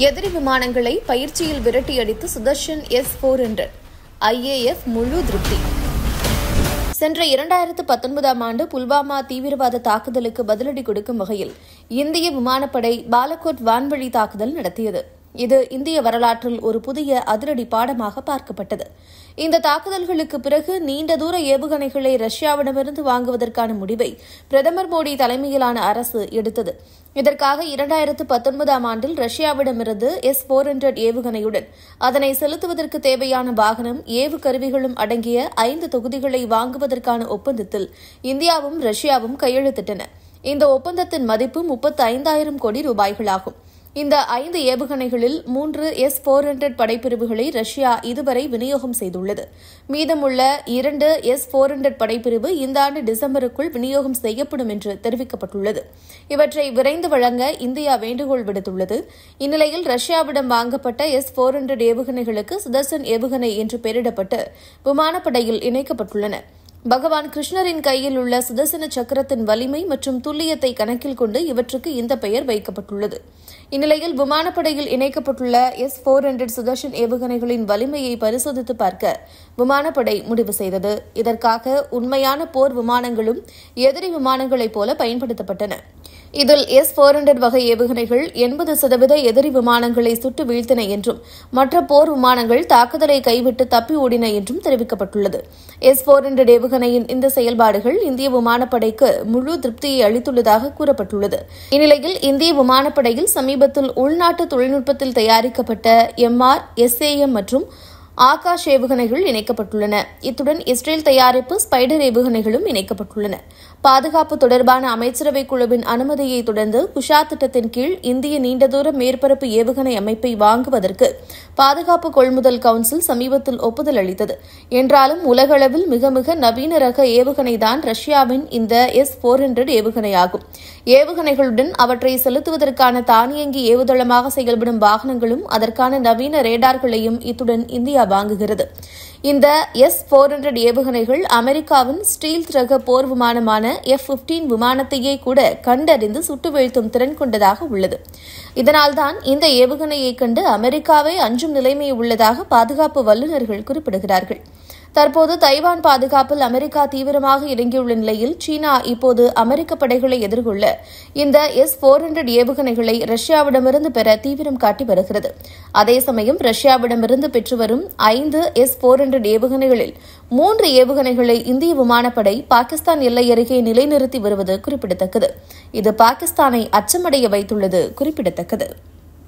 எதிரி விமானங்களை பயிற்சியில் விரட்டியடித்து சுதர்ஷன் S-400 IAF முழு திருப்தி. சென்ற 2019ஆம் ஆண்டு புல்வாமா தீவிரவாத தாக்குதலுக்கு பதிலடி கொடுக்கும் வகையில் இந்திய விமானப்படை பாலகோட் வான்வழி தாக்குதல் நடத்தியது. இது இந்திய வரலாற்றில் ஒரு புதிய அதிரடி பாடமாக பார்க்கப்பட்டது. இந்த தாக்குதல்களுக்கு பிறகு நீண்ட தூர ஏவுகணைகளை ரஷ்யாவிடமிருந்து வாங்குவதற்கான முடிவை பிரதமர் மோடி தலைமையிலான அரசு எடுத்தது. இதற்காக 2019ஆம் ஆண்டில் ரஷ்யாவிடமிருந்து S-400 ஏவுகணையுடன் அதனை செலுத்துவதற்கு தேவையான வாகனம், ஏவு கருவிகளும் அடங்கிய 5 தொகுதிகளை வாங்குவதற்கான ஒப்பந்தத்தில் இந்தியாவும் ரஷ்யாவும் கையெழுத்திட்டன. இந்த ஒப்பந்தத்தின் மதிப்பு 35,000 கோடி ரூபாய்களாகும். இந்த 5 ஏவுகணைகளில் 3 S-400 படைப்பிரிவுகளை ரஷ்யா இதுவரை விநியோகம் செய்துள்ளது. மீதமுள்ள 2 S-400 படைப்பிரிவு இந்த ஆண்டு டிசம்பருக்குள் விநியோகம் செய்யப்படும் என்று தெரிவிக்கப்பட்டுள்ளது. இவற்றை விரைந்து வழங்க இந்தியா வேண்டுகோள் விடுத்துள்ளது. இந்நிலையில் ரஷ்யாவிடம் வாங்கப்பட்ட S-400 ஏவுகணைகளுக்கு சுதர்சன் ஏவுகணை என்று பெயரிடப்பட்டு விமானப்படையில் இணைக்கப்பட்டுள்ளன. பகவான் கிருஷ்ணரின் கையில் உள்ள சுதர்சன சக்கரத்தின் வலிமை மற்றும் துல்லியத்தை கணக்கில் கொண்டு இவற்றுக்கு இந்த பெயர் வைக்கப்பட்டுள்ளது. இந்நிலையில் விமானப்படையில் இணைக்கப்பட்டுள்ள S-400 சுதர்ஷன் ஏவுகணைகளின் வலிமையை பரிசோதித்து பார்க்க விமானப்படை முடிவு செய்தது. இதற்காக உண்மையான போர் விமானங்களும் எதிரி விமானங்களைப் போல பயன்படுத்தப்பட்டன. இதில் S-400 வகை ஏவுகணைகள் 80% எதிரி விமானங்களை சுட்டு வீழ்த்தின என்றும் மற்ற போர் விமானங்கள் தாக்குதலை கைவிட்டு தப்பி ஓடின என்றும் தெரிவிக்கப்பட்டுள்ளது. S-400 ஏவுகணையின் இந்த செயல்பாடுகள் இந்திய விமானப்படைக்கு முழு திருப்தியை அளித்துள்ளதாக கூறப்பட்டுள்ளது. இந்நிலையில் இந்திய விமானப்படையில் சமீபத்தில் உள்நாட்டு தொழில்நுட்பத்தில் தயாரிக்கப்பட்ட MR, SAM மற்றும் ஆகாஷ் ஏவுகணைகள் இணைக்கப்பட்டுள்ளன. இத்துடன் இஸ்ரேல் தயாரிப்பு ஸ்பைடர் ஏவுகணைகளும் இணைக்கப்பட்டுள்ளன. பாதுகாப்பு தொடர்பான அமைச்சரவை குழுவின் அனுமதியை தொடர்ந்து குஷா திட்டத்தின் கீழ் இந்திய நீண்ட தூர மேற்பரப்பு ஏவுகணை அமைப்பை வாங்குவதற்கு பாதுகாப்பு கொள்முதல் கவுன்சில் சமீபத்தில் ஒப்புதல் அளித்தது. என்றாலும் உலகளவில் மிக மிக நவீன ரக ஏவுகணைதான் ரஷ்யாவின் இந்த S-400 ஏவுகணையாகும். ஏவுகணைகளுடன் அவற்றை செலுத்துவதற்கான தானியங்கி ஏவுதளமாக செயல்படும் வாகனங்களும் அதற்கான நவீன ரேடார்களையும் இத்துடன் இந்தியா வாங்குகிறது. இந்த S-400 ஏவுகணைகள் அமெரிக்காவின் ஸ்டீல்த் ரக போர் விமானமான F-15 விமானத்தையே கூட கண்டறிந்து சுட்டு வீழ்த்தும் திறன் கொண்டதாக உள்ளது. இதனால்தான் இந்த ஏவுகணையை கண்டு அமெரிக்காவே அஞ்சும் நிலைமை உள்ளதாக பாதுகாப்பு வல்லுநர்கள் குறிப்பிடுகிறார்கள். தற்போது தைவான் பாதுகாப்பில் அமெரிக்கா தீவிரமாக இறங்கியுள்ள நிலையில் சீனா இப்போது அமெரிக்க படைகளை எதிர்கொள்ள இந்த S-400 ஏவுகணைகளை ரஷ்யாவிடமிருந்து பெற தீவிரம் காட்டி வருகிறது. அதே சமயம் ரஷ்யாவிடமிருந்து பெற்று வரும் 5 S-400 ஏவுகணைகளில் 3 ஏவுகணைகளை இந்திய விமானப்படை பாகிஸ்தான் எல்லை அருகே நிலைநிறுத்தி வருவது குறிப்பிடத்தக்கது. இது பாகிஸ்தானை அச்சமடைய வைத்துள்ளது குறிப்பிடத்தக்கது.